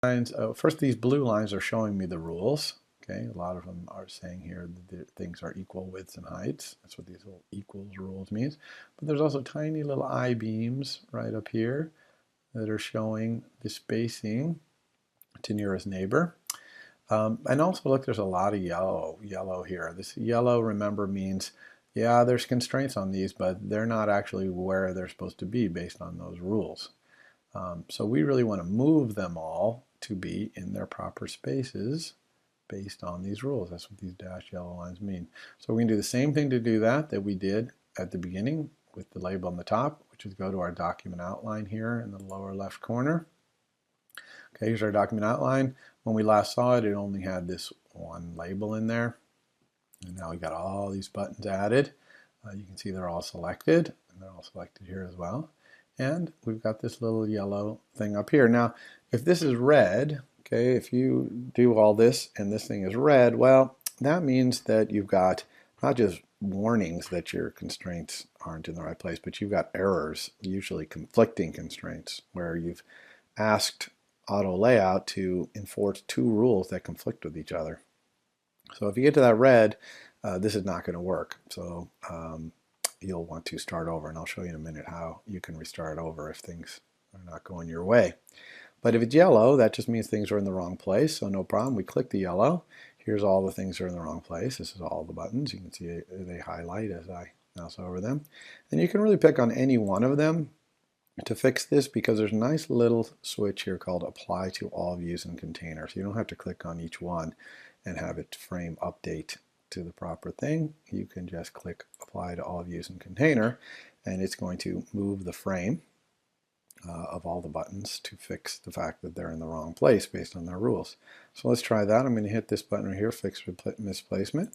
lines. First, these blue lines are showing me the rules. Okay, a lot of them are saying here that things are equal widths and heights. That's what these little equals rules means. But there's also tiny little I-beams right up here that are showing the spacing to nearest neighbor. And also look, there's a lot of yellow here. This yellow, remember, means, yeah, there's constraints on these, but they're not actually where they're supposed to be based on those rules. So we really want to move them all to be in their proper spaces based on these rules. That's what these dashed yellow lines mean. So we can do the same thing to do that we did at the beginning with the label on the top, which is go to our document outline here in the lower left corner. Okay, here's our document outline. When we last saw it, it only had this one label in there. And now we got all these buttons added. You can see they're all selected, and they're all selected here as well. And we've got this little yellow thing up here. Now, if this is red, okay, if you do all this and this thing is red, well, that means that you've got not just warnings that your constraints aren't in the right place, but you've got errors, usually conflicting constraints, where you've asked auto layout to enforce two rules that conflict with each other. So if you get to that red, this is not going to work. So you'll want to start over, and I'll show you in a minute how you can restart over if things are not going your way. But if it's yellow, that just means things are in the wrong place, so no problem. We click the yellow. Here's all the things that are in the wrong place. This is all the buttons. You can see they highlight as I mouse over them. And you can really pick on any one of them to fix this, because there's a nice little switch here called Apply to All Views and Containers. You don't have to click on each one and have it frame update to the proper thing. You can just click Apply to All Views and Container, and it's going to move the frame of all the buttons to fix the fact that they're in the wrong place based on their rules. So let's try that. I'm going to hit this button right here, Fix Misplacement,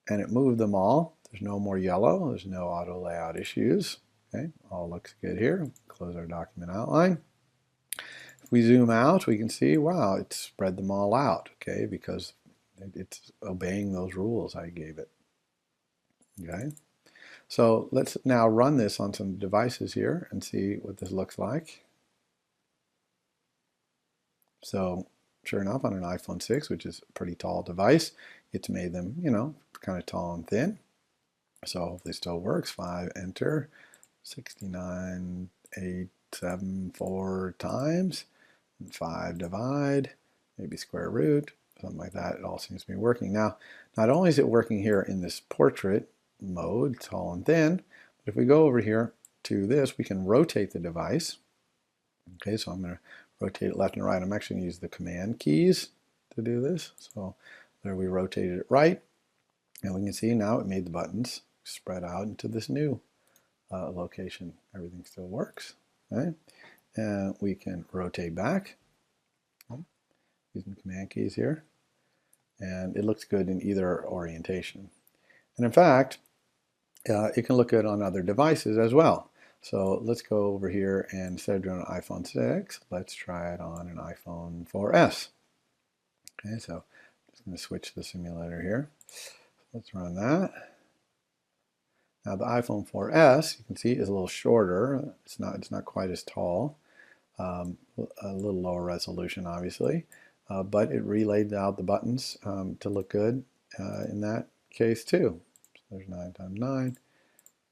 and it moved them all. There's no more yellow. There's no auto layout issues. Okay, all looks good here. Close our document outline. If we zoom out, we can see, wow, it spread them all out, okay, because it's obeying those rules I gave it. Okay, so let's now run this on some devices here and see what this looks like. So sure enough, on an iPhone 6, which is a pretty tall device, it's made them, you know, kind of tall and thin. So hopefully it still works. 5, enter. 69, 8, 7, 4 times, and 5 divide, maybe square root, something like that. It all seems to be working. Now, not only is it working here in this portrait mode, tall and thin, but if we go over here to this, we can rotate the device. Okay, so I'm going to rotate it left and right. I'm actually going to use the command keys to do this. So there we rotated it right, and we can see now it made the buttons spread out into this new location. Everything still works, right? And we can rotate back using the command keys here, and it looks good in either orientation. And in fact, it can look good on other devices as well. So let's go over here, and instead of doing an iPhone 6, let's try it on an iPhone 4S. Okay, so I'm just going to switch the simulator here. Let's run that. Now the iPhone 4S, you can see, is a little shorter. It's not quite as tall. A little lower resolution, obviously, but it relayed out the buttons to look good in that case too. So there's 9 times 9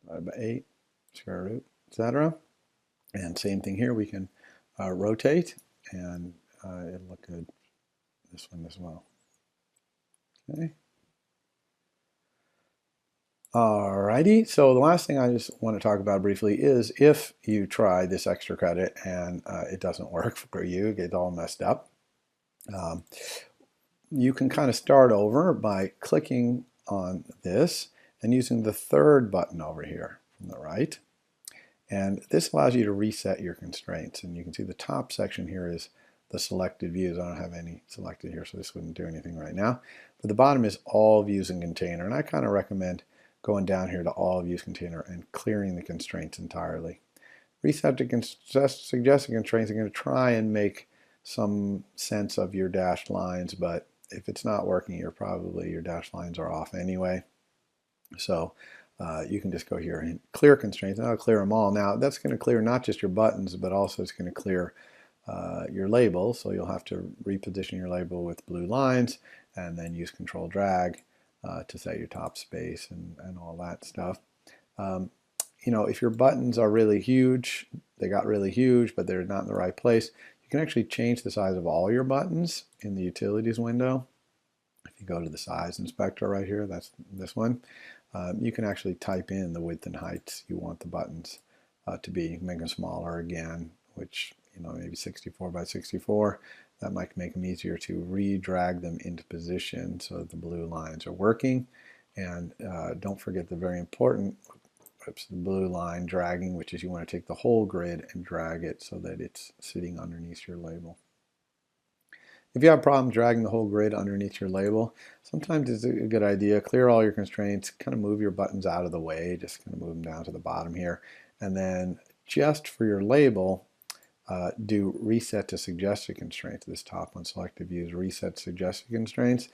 divided by 8, square root, etc. And same thing here. We can rotate, and it'll look good this one as well. Okay. Alrighty, so the last thing I just want to talk about briefly is if you try this extra credit and it doesn't work for you, get all messed up, you can kind of start over by clicking on this and using the third button over here from the right. And this allows you to reset your constraints. And you can see the top section here is the selected views. I don't have any selected here, so this wouldn't do anything right now. But the bottom is all views and container. And I kind of recommend going down here to all views container and clearing the constraints entirely. Reset to suggested constraints are going to try and make some sense of your dashed lines, but if it's not working, your dashed lines are off anyway. So you can just go here and clear constraints, and I'll clear them all. Now that's going to clear not just your buttons, but also it's going to clear your label, so you'll have to reposition your label with blue lines and then use control drag to set your top space and all that stuff. You know, if your buttons are really huge, they got really huge, but they're not in the right place, you can actually change the size of all your buttons in the utilities window. If you go to the size inspector right here, that's this one, you can actually type in the width and heights you want the buttons to be. You can make them smaller again, which, you know, maybe 64 by 64. That might make them easier to re-drag them into position so that the blue lines are working. And don't forget the very important, the blue line dragging, which is you want to take the whole grid and drag it so that it's sitting underneath your label. If you have a problem dragging the whole grid underneath your label, sometimes it's a good idea. Clear all your constraints, kind of move your buttons out of the way, just kind of move them down to the bottom here. And then just for your label, do reset to suggested constraints. This top one, selected views, reset suggested constraints.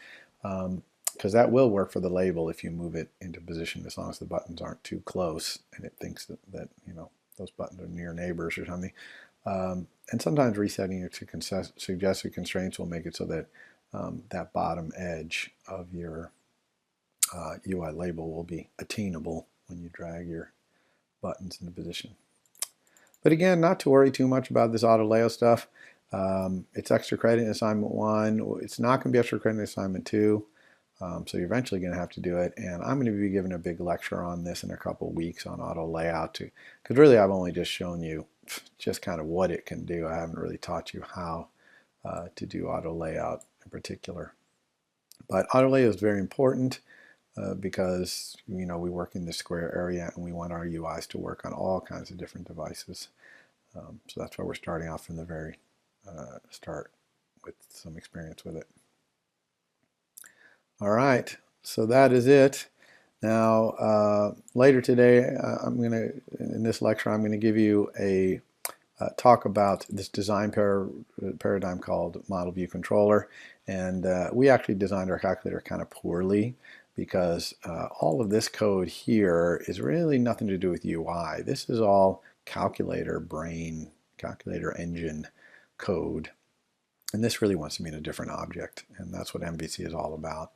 Because that will work for the label if you move it into position, as long as the buttons aren't too close and it thinks that you know, those buttons are near neighbors or something. And sometimes resetting it to suggested constraints will make it so that that bottom edge of your UI label will be attainable when you drag your buttons into position. But again, not to worry too much about this auto layout stuff. It's extra credit in assignment 1. It's not going to be extra credit in assignment 2. So you're eventually going to have to do it, and I'm going to be giving a big lecture on this in a couple weeks on auto layout too, because really I've only just shown you just kind of what it can do. I haven't really taught you how to do auto layout in particular. But auto layout is very important because, you know, we work in the square area and we want our UIs to work on all kinds of different devices. So that's why we're starting off from the very start with some experience with it. All right, so that is it. Now, later today, in this lecture, I'm going to give you a talk about this design paradigm called Model View Controller. And we actually designed our calculator kind of poorly because all of this code here is really nothing to do with UI. This is all calculator brain, calculator engine code. And this really wants to be in a different object, and that's what MVC is all about.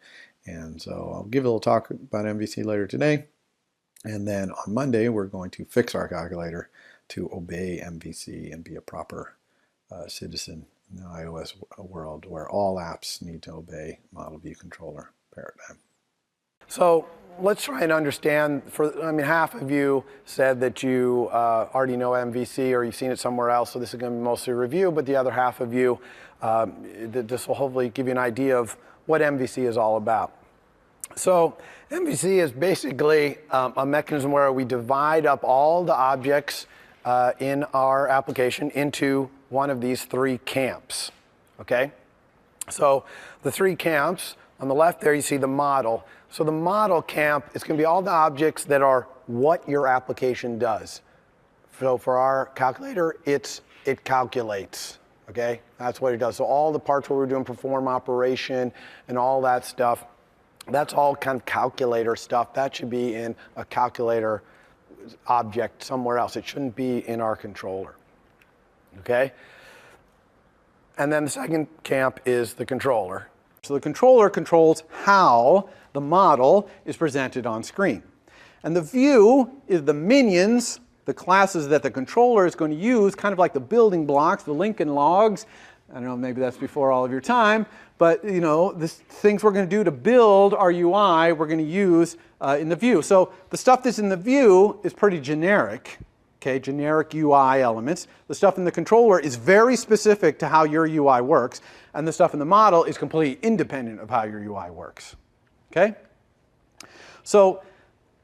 And so I'll give a little talk about MVC later today, and then on Monday we're going to fix our calculator to obey MVC and be a proper citizen in the iOS world where all apps need to obey Model View Controller paradigm. So let's try and understand, half of you said that you already know MVC or you've seen it somewhere else, so this is going to be mostly a review, but the other half of you, this will hopefully give you an idea of what MVC is all about. So MVC is basically a mechanism where we divide up all the objects in our application into one of these 3 camps, okay? So the 3 camps, on the left there you see the model. So the model camp is going to be all the objects that are what your application does. So for our calculator, it calculates, okay? That's what it does. So all the parts where we're doing perform operation and all that stuff, that's all kind of calculator stuff. That should be in a calculator object somewhere else. It shouldn't be in our controller, okay? And then the second camp is the controller. So the controller controls how the model is presented on screen. And the view is the minions, the classes that the controller is going to use, kind of like the building blocks, the Lincoln logs. I don't know, maybe that's before all of your time, but you know, the things we're going to do to build our UI, we're going to use in the view. So the stuff that's in the view is pretty generic, okay, generic UI elements. The stuff in the controller is very specific to how your UI works, and the stuff in the model is completely independent of how your UI works, okay? So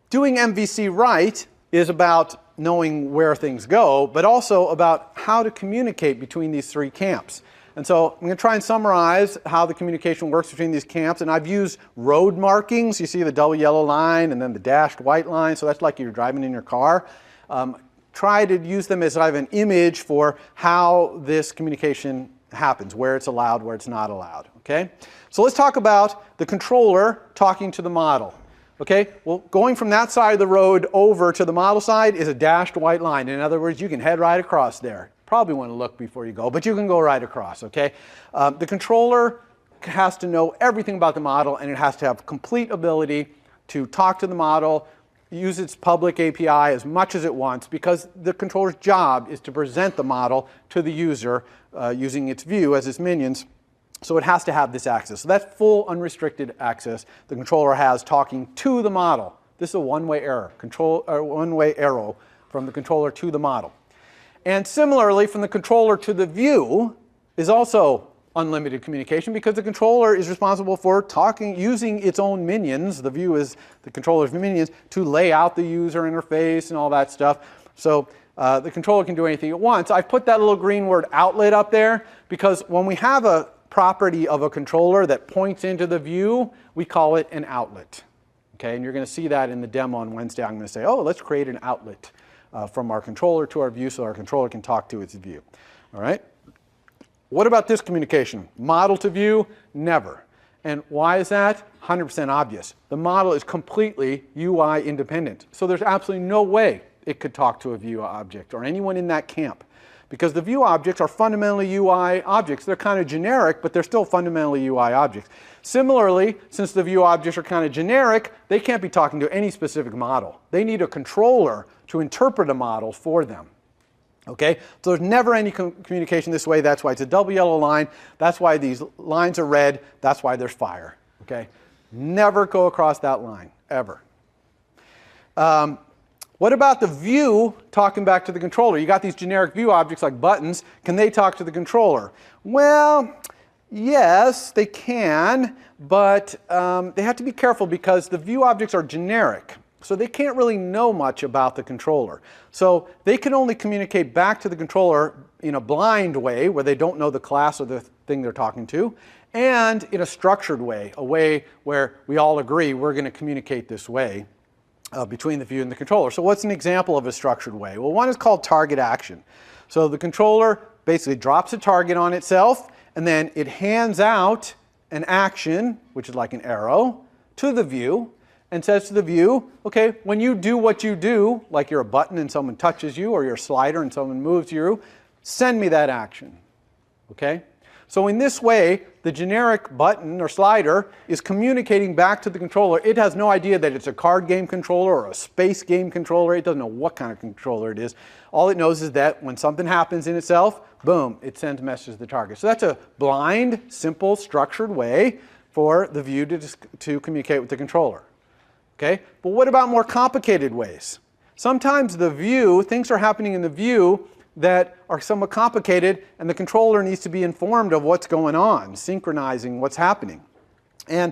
doing MVC right is about knowing where things go, but also about how to communicate between these 3 camps. And so I'm going to try and summarize how the communication works between these camps. And I've used road markings. You see the double yellow line and then the dashed white line. So that's like you're driving in your car. Try to use them as I have an image for how this communication happens, where it's allowed, where it's not allowed. Okay? So let's talk about the controller talking to the model. Okay? Well, going from that side of the road over to the model side is a dashed white line. In other words, you can head right across there. Probably want to look before you go, but you can go right across, okay? The controller has to know everything about the model, and it has to have complete ability to talk to the model, use its public API as much as it wants, because the controller's job is to present the model to the user using its view as its minions. So it has to have this access. So that's full unrestricted access the controller has talking to the model. This is a one-way error, one-way arrow from the controller to the model. And similarly, from the controller to the view is also unlimited communication, because the controller is responsible for using its own minions. The view is the controller's minions to lay out the user interface and all that stuff. So the controller can do anything it wants. I've put that little green word outlet up there because when we have a property of a controller that points into the view, we call it an outlet. Okay, and you're going to see that in the demo on Wednesday. I'm going to say, oh, let's create an outlet from our controller to our view so our controller can talk to its view. All right? What about this communication? Model to view? Never. And why is that? 100% obvious. The model is completely UI independent. So there's absolutely no way it could talk to a view object or anyone in that camp, because the view objects are fundamentally UI objects. They're kind of generic, but they're still fundamentally UI objects. Similarly, since the view objects are kind of generic, they can't be talking to any specific model. They need a controller to interpret a model for them. Okay, so there's never any communication this way. That's why it's a double yellow line. That's why these lines are red. That's why there's fire. Okay, never go across that line, ever. What about the view talking back to the controller? You got these generic view objects like buttons. Can they talk to the controller? Well, yes, they can, but they have to be careful because the view objects are generic. So they can't really know much about the controller. So they can only communicate back to the controller in a blind way, where they don't know the class or the thing they're talking to, and in a structured way, a way where we all agree we're going to communicate this way between the view and the controller. So what's an example of a structured way? Well, one is called target action. So the controller basically drops a target on itself, and then it hands out an action, which is like an arrow, to the view, and says to the view, okay, when you do what you do, like you're a button and someone touches you, or you're a slider and someone moves you, send me that action. Okay? So in this way, the generic button or slider is communicating back to the controller. It has no idea that it's a card game controller or a space game controller. It doesn't know what kind of controller it is. All it knows is that when something happens in itself, boom, it sends messages to the target. So that's a blind, simple, structured way for the view to communicate with the controller. Okay? But what about more complicated ways? Sometimes the view, things are happening in the view that are somewhat complicated, and the controller needs to be informed of what's going on, synchronizing what's happening. And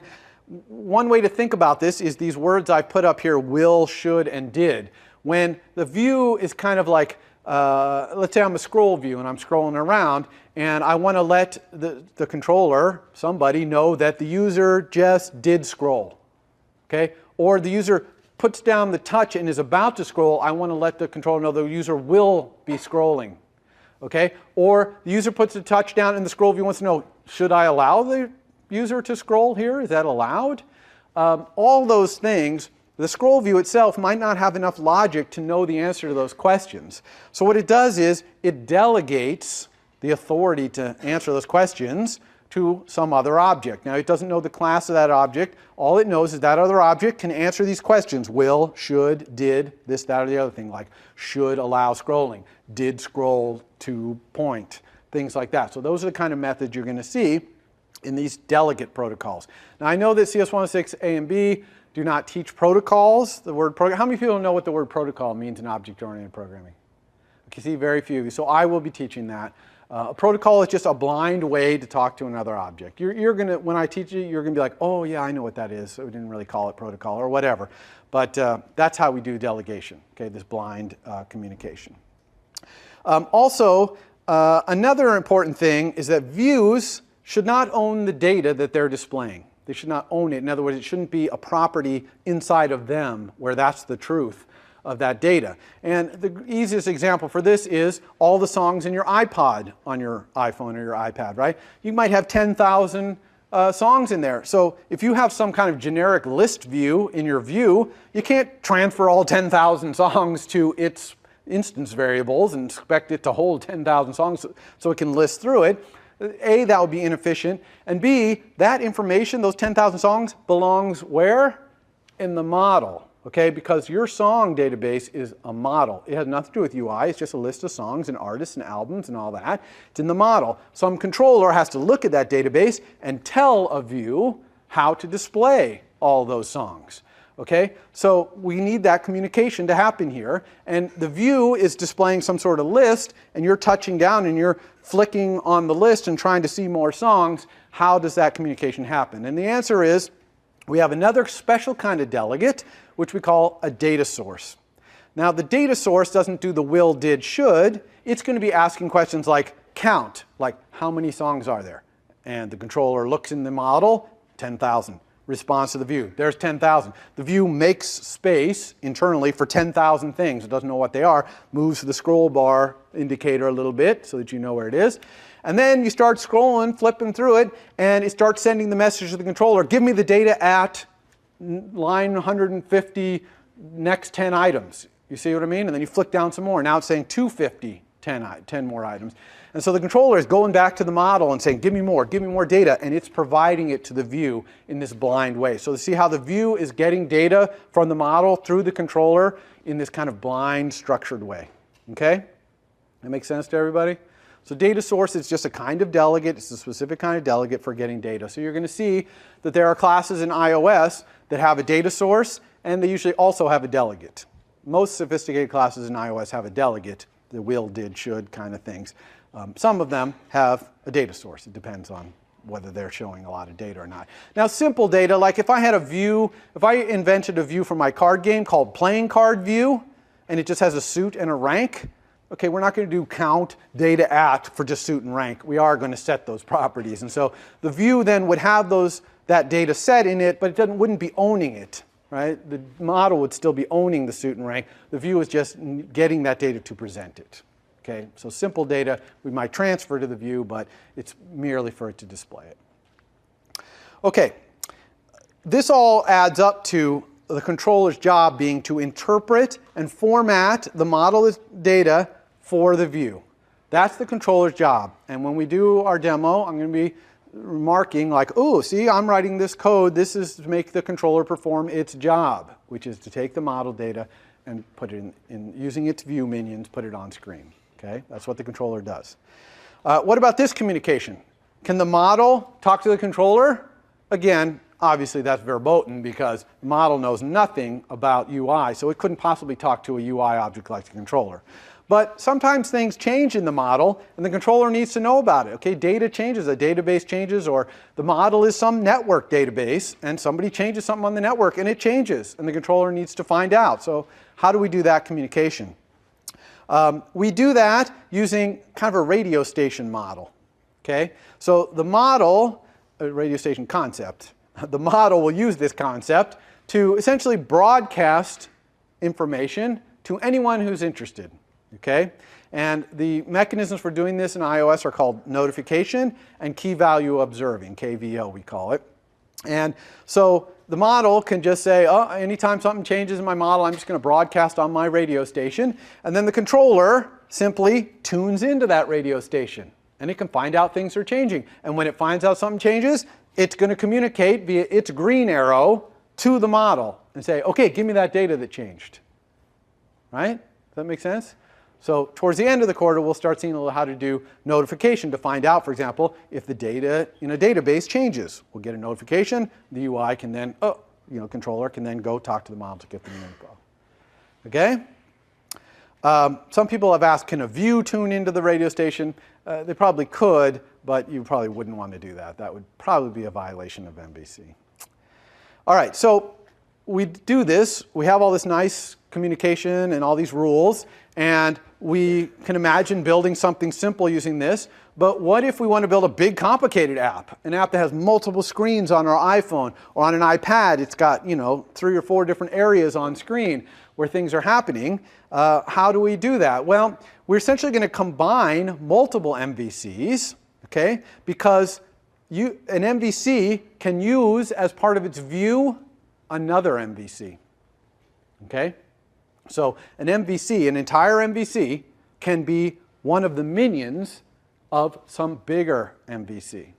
one way to think about this is these words I put up here, will, should, and did. When the view is kind of like, let's say I'm a scroll view and I'm scrolling around, and I want to let the controller, somebody, know that the user just did scroll. Okay? Or the user puts down the touch and is about to scroll, I want to let the controller know the user will be scrolling. Okay? Or the user puts the touch down and the scroll view wants to know, should I allow the user to scroll here? Is that allowed? All those things, the scroll view itself might not have enough logic to know the answer to those questions. So what it does is it delegates the authority to answer those questions to some other object. Now, it doesn't know the class of that object. All it knows is that other object can answer these questions: will, should, did, this, that, or the other thing, like should allow scrolling, did scroll to point, things like that. So those are the kind of methods you're going to see in these delegate protocols. Now, I know that CS106A and B do not teach protocols. The word program. How many people know what the word protocol means in object-oriented programming? You can see very few of you. So I will be teaching that. A protocol is just a blind way to talk to another object. You're going to, when I teach you, you're going to be like, oh yeah, I know what that is. So we didn't really call it protocol or whatever. But that's how we do delegation, okay, this blind communication. Also, another important thing is that views should not own the data that they're displaying. They should not own it. In other words, it shouldn't be a property inside of them where that's the truth of that data. And the easiest example for this is all the songs in your iPod on your iPhone or your iPad, right? You might have 10,000 songs in there. So if you have some kind of generic list view in your view, you can't transfer all 10,000 songs to its instance variables and expect it to hold 10,000 songs so it can list through it. A, that would be inefficient. And B, that information, those 10,000 songs, belongs where? In the model. Okay, because your song database is a model. It has nothing to do with UI. It's just a list of songs and artists and albums and all that. It's in the model. Some controller has to look at that database and tell a view how to display all those songs. Okay, so we need that communication to happen here. And the view is displaying some sort of list, and you're touching down and you're flicking on the list and trying to see more songs. How does that communication happen? And the answer is we have another special kind of delegate, which we call a data source. Now, the data source doesn't do the will, did, should. It's going to be asking questions like count, like how many songs are there? And the controller looks in the model, 10,000. Responds to the view. There's 10,000. The view makes space internally for 10,000 things. It doesn't know what they are. Moves the scroll bar indicator a little bit so that you know where it is. And then you start scrolling, flipping through it, and it starts sending the message to the controller. Give me the data at line 150, next 10 items. You see what I mean? And then you flick down some more. Now it's saying 250, 10 more items. And so the controller is going back to the model and saying, give me more data, and it's providing it to the view in this blind way. So see how the view is getting data from the model through the controller in this kind of blind, structured way. Okay? That makes sense to everybody? So data source is just a kind of delegate. It's a specific kind of delegate for getting data. So you're going to see that there are classes in iOS that have a data source, and they usually also have a delegate. Most sophisticated classes in iOS have a delegate, the will, did, should kind of things. Some of them have a data source. It depends on whether they're showing a lot of data or not. Now, simple data, like if I had a view, if I invented a view for my card game called playing card view, and it just has a suit and a rank, okay, we're not going to do count data at for just suit and rank. We are going to set those properties. And so the view then would have that data set in it, but it wouldn't be owning it. Right? The model would still be owning the suit and rank. The view is just getting that data to present it. Okay? So simple data we might transfer to the view, but it's merely for it to display it. Okay. This all adds up to the controller's job being to interpret and format the model's data for the view. That's the controller's job. And when we do our demo, I'm going to be remarking like, oh, see, I'm writing this code. This is to make the controller perform its job, which is to take the model data and put it in using its view minions, put it on screen. Okay, that's what the controller does. What about this communication? Can the model talk to the controller? Again, obviously that's verboten because the model knows nothing about UI, so it couldn't possibly talk to a UI object like the controller. But sometimes things change in the model, and the controller needs to know about it. Okay, data changes, a database changes, or the model is some network database, and somebody changes something on the network, and it changes, and the controller needs to find out. So how do we do that communication? We do that using kind of a radio station model. Okay, so the model, a radio station concept, the model will use this concept to essentially broadcast information to anyone who's interested. Okay? And the mechanisms for doing this in iOS are called notification and key value observing, KVO we call it. And so the model can just say, oh, anytime something changes in my model, I'm just going to broadcast on my radio station. And then the controller simply tunes into that radio station. And it can find out things are changing. And when it finds out something changes, it's going to communicate via its green arrow to the model and say, okay, give me that data that changed. Right? Does that make sense? So towards the end of the quarter, we'll start seeing a little how to do notification to find out, for example, if the data in a database changes. We'll get a notification. The UI can then, controller can then go talk to the model to get the new info. Okay? Some people have asked, can a view tune into the radio station? They probably could, but you probably wouldn't want to do that. That would probably be a violation of MVC. All right, so we do this. We have all this nice communication and all these rules, and we can imagine building something simple using this. But what if we want to build a big complicated app, an app that has multiple screens on our iPhone or on an iPad? It's got 3 or 4 different areas on screen where things are happening. How do we do that? Well, we're essentially going to combine multiple MVCs, okay? Because an MVC can use as part of its view another MVC, okay? So an MVC, an entire MVC, can be one of the minions of some bigger MVC.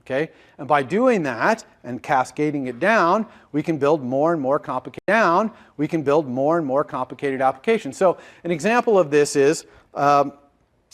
Okay? And by doing that and cascading it down, we can build more and more complicated applications. So an example of this is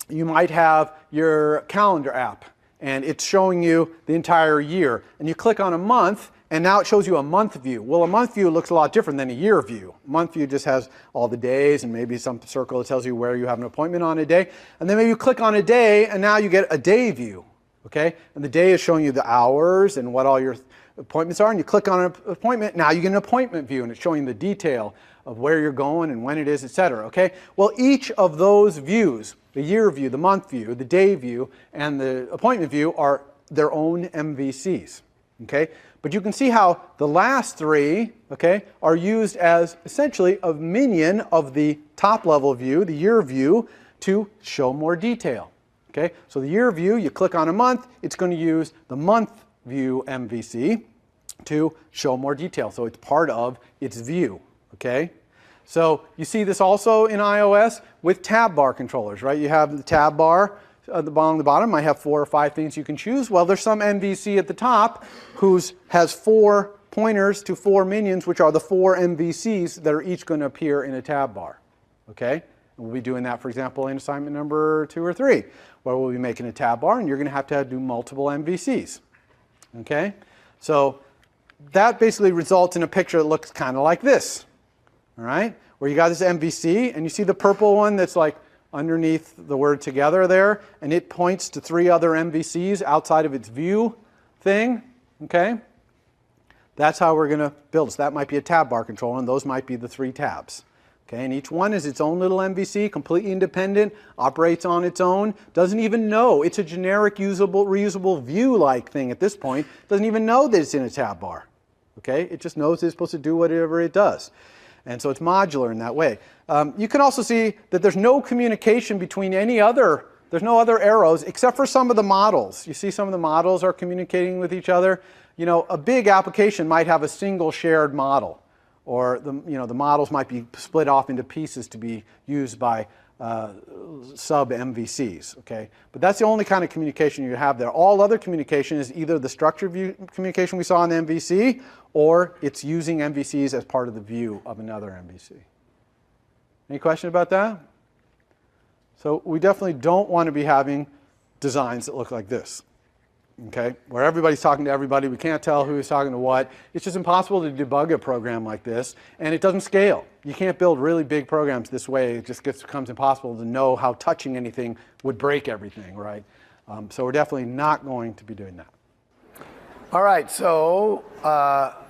you might have your calendar app, and it's showing you the entire year. And you click on a month, and now it shows you a month view. Well, a month view looks a lot different than a year view. A month view just has all the days and maybe some circle that tells you where you have an appointment on a day. And then maybe you click on a day, and now you get a day view. Okay? And the day is showing you the hours and what all your appointments are. And you click on an appointment, now you get an appointment view, and it's showing the detail of where you're going and when it is, etc. Okay? Well, each of those views, the year view, the month view, the day view, and the appointment view are their own MVCs. Okay? But you can see how the last three, okay, are used as essentially a minion of the top level view, the year view, to show more detail. Okay? So the year view, you click on a month, it's going to use the month view MVC to show more detail. So it's part of its view. Okay? So you see this also in iOS with tab bar controllers, right? You have the tab bar at the bottom might have 4 or 5 things you can choose. Well, there's some MVC at the top whose has 4 pointers to 4 minions, which are the 4 MVCs that are each going to appear in a tab bar. Okay? And we'll be doing that, for example, in assignment number 2 or 3, where we'll be making a tab bar, and you're going to have to do multiple MVCs. Okay? So that basically results in a picture that looks kind of like this. All right? Where you got this MVC, and you see the purple one that's like underneath the word together there, and it points to 3 other MVCs outside of its view thing. Okay? That's how we're going to build. So that might be a tab bar controller, and those might be the 3 tabs. Okay? And each one is its own little MVC, completely independent, operates on its own, doesn't even know. It's a generic, usable, reusable view-like thing at this point. Doesn't even know that it's in a tab bar. Okay? It just knows it's supposed to do whatever it does. And so it's modular in that way. You can also see that there's no communication between there's no other arrows except for some of the models. You see some of the models are communicating with each other. You know, a big application might have a single shared model, or the models might be split off into pieces to be used by sub MVCs. Okay? But that's the only kind of communication you have there. All other communication is either the structured view communication we saw in the MVC, or it's using MVCs as part of the view of another MVC. Any question about that? So we definitely don't want to be having designs that look like this. Okay? Where everybody's talking to everybody, we can't tell who's talking to what. It's just impossible to debug a program like this, and it doesn't scale. You can't build really big programs this way. It just becomes impossible to know how touching anything would break everything, right? So we're definitely not going to be doing that. All right, so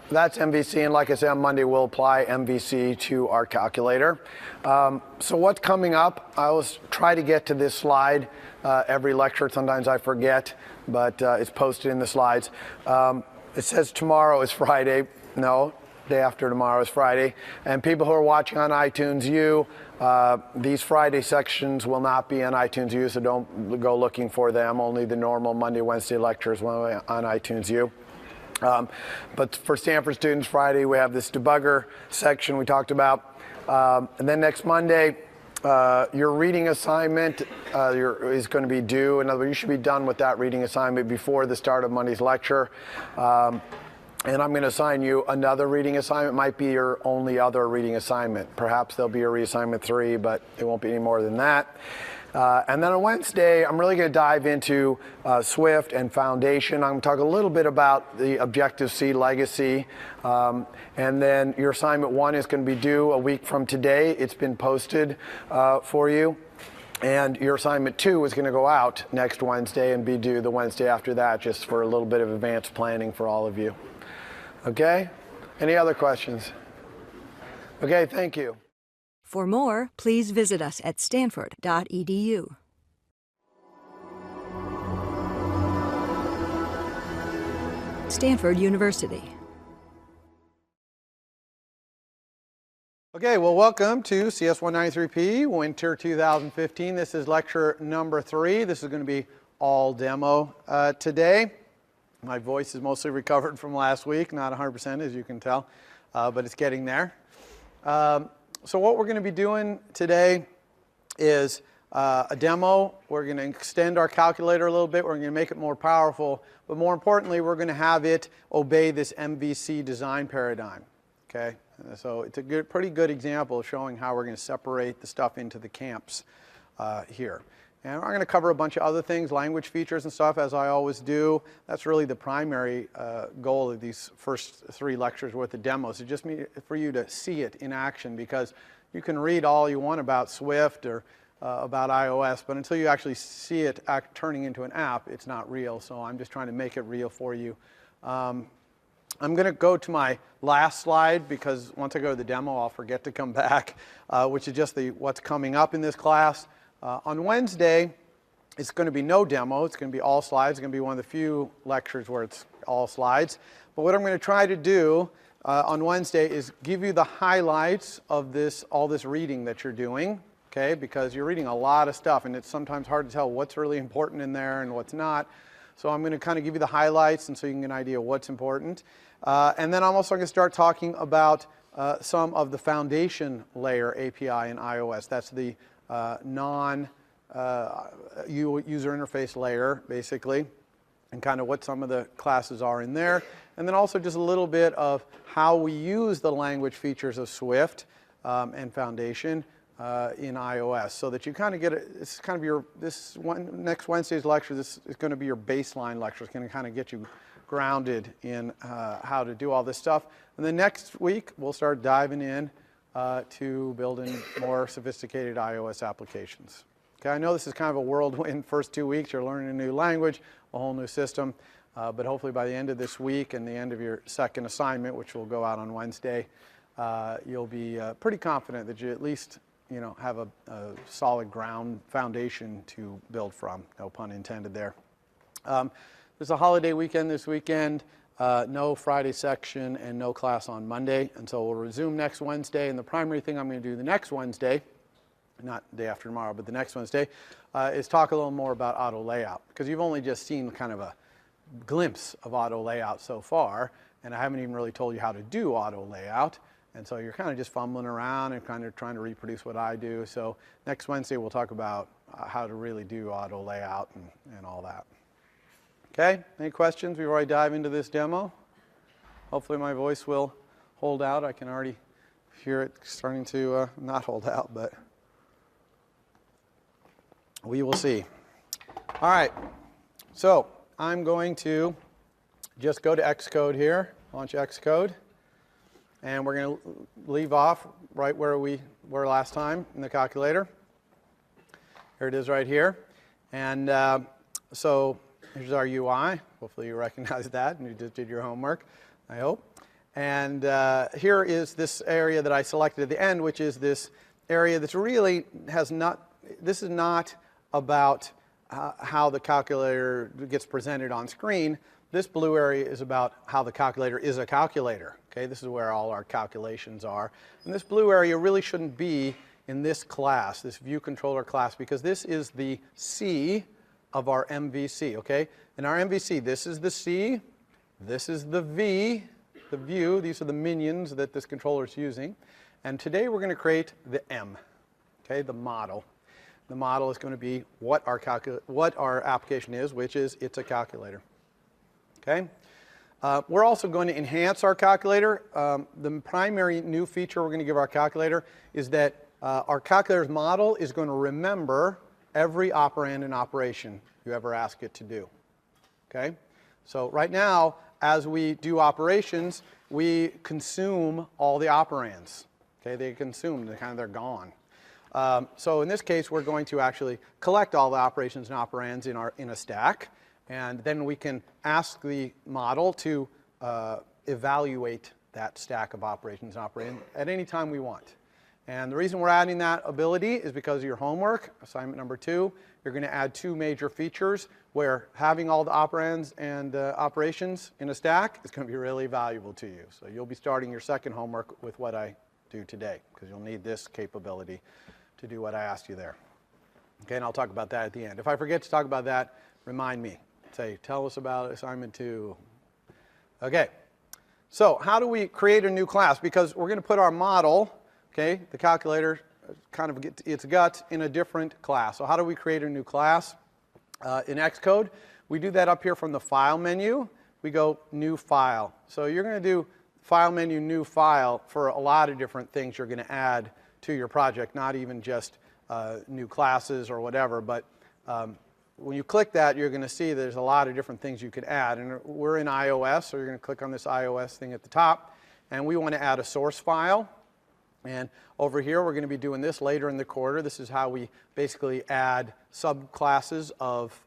that's MVC, and like I said, on Monday we'll apply MVC to our calculator. So what's coming up? I always try to get to this slide every lecture. Sometimes I forget, but it's posted in the slides. It says tomorrow is Friday. No, day after tomorrow is Friday. And people who are watching on iTunes U, these Friday sections will not be on iTunes U, so don't go looking for them. Only the normal Monday, Wednesday lectures will be on iTunes U. But for Stanford students, Friday we have this debugger section we talked about. And then next Monday, your reading assignment is going to be due. In other words, you should be done with that reading assignment before the start of Monday's lecture. And I'm going to assign you another reading assignment. It might be your only other reading assignment. Perhaps there'll be a reassignment 3, but it won't be any more than that. And then on Wednesday, I'm really going to dive into Swift and Foundation. I'm going to talk a little bit about the Objective-C legacy. And then your assignment 1 is going to be due a week from today. It's been posted for you. And your assignment 2 is going to go out next Wednesday and be due the Wednesday after that, just for a little bit of advanced planning for all of you. Okay? Any other questions? Okay, thank you. For more, please visit us at stanford.edu. Stanford University. Okay, well, welcome to CS 193P, Winter 2015. This is lecture number 3. This is going to be all demo today. My voice is mostly recovered from last week, not 100% as you can tell, but it's getting there. So what we're going to be doing today is a demo. We're going to extend our calculator a little bit. We're going to make it more powerful. But more importantly, we're going to have it obey this MVC design paradigm. Okay? So it's a pretty good example of showing how we're going to separate the stuff into the camps here. And I'm going to cover a bunch of other things, language features and stuff, as I always do. That's really the primary goal of these first 3 lectures worth of demos. It's just for you to see it in action, because you can read all you want about Swift or about iOS, but until you actually see it turning into an app, it's not real. So I'm just trying to make it real for you. I'm going to go to my last slide, because once I go to the demo, I'll forget to come back, which is just what's coming up in this class. On Wednesday, it's going to be no demo. It's going to be all slides. It's going to be one of the few lectures where it's all slides. But what I'm going to try to do on Wednesday is give you the highlights of all this reading that you're doing, okay? Because you're reading a lot of stuff, and it's sometimes hard to tell what's really important in there and what's not. So I'm going to kind of give you the highlights, and so you can get an idea of what's important. And then I'm also going to start talking about some of the foundation layer API in iOS. That's the non-user interface layer, basically, and kind of what some of the classes are in there. And then also just a little bit of how we use the language features of Swift and Foundation in iOS, so that you kind of get it's kind of your, next Wednesday's lecture, this is going to be your baseline lecture. It's going to kind of get you grounded in how to do all this stuff. And then next week, we'll start diving in to building more sophisticated iOS applications. Okay, I know this is kind of a whirlwind first 2 weeks. You're learning a new language, a whole new system, but hopefully by the end of this week and the end of your second assignment, which will go out on Wednesday, you'll be pretty confident that you at least have a solid ground foundation to build from. No pun intended there. There's a holiday weekend this weekend. No Friday section and no class on Monday, and so we'll resume next Wednesday. And the primary thing I'm going to do the next Wednesday, not the day after tomorrow, but the next Wednesday, is talk a little more about auto layout, because you've only just seen kind of a glimpse of auto layout so far, and I haven't even really told you how to do auto layout, and so you're kind of just fumbling around and kind of trying to reproduce what I do. So next Wednesday we'll talk about how to really do auto layout and all that. Okay, any questions before I dive into this demo? Hopefully my voice will hold out. I can already hear it starting to not hold out, but we will see. All right, so I'm going to just go to Xcode here, launch Xcode, and we're going to leave off right where we were last time in the calculator. Here it is right here. And so here's our UI. Hopefully you recognize that and you just did your homework, I hope. And here is this area that I selected at the end, which is this area that's really this is not about how the calculator gets presented on screen. This blue area is about how the calculator is a calculator. Okay, this is where all our calculations are. And this blue area really shouldn't be in this class, this view controller class, because this is the C of our MVC, okay? In our MVC, this is the C, this is the V, the view. These are the minions that this controller is using. And today we're going to create the M, okay, the model. The model is going to be what our application is, which is it's a calculator, okay? We're also going to enhance our calculator. The primary new feature we're going to give our calculator is that our calculator's model is going to remember every operand and operation you ever ask it to do, okay? So right now, as we do operations, we consume all the operands, okay? They consume, they're gone. So in this case, we're going to actually collect all the operations and operands in a stack, and then we can ask the model to evaluate that stack of operations and operands at any time we want. And the reason we're adding that ability is because of your homework, assignment number 2. You're going to add 2 major features where having all the operands and operations in a stack is going to be really valuable to you. So you'll be starting your second homework with what I do today, because you'll need this capability to do what I asked you there. Okay, and I'll talk about that at the end. If I forget to talk about that, remind me. Say, tell us about assignment 2. Okay, so how do we create a new class? Because we're going to put our model Okay, the calculator kind of gets its guts in a different class. So how do we create a new class? In Xcode, we do that up here from the File menu. We go New File. So you're going to do File menu, New File for a lot of different things you're going to add to your project, not even just new classes or whatever, but when you click that, you're going to see there's a lot of different things you could add. And we're in iOS, so you're going to click on this iOS thing at the top, and we want to add a source file. And over here, we're going to be doing this later in the quarter. This is how we basically add subclasses of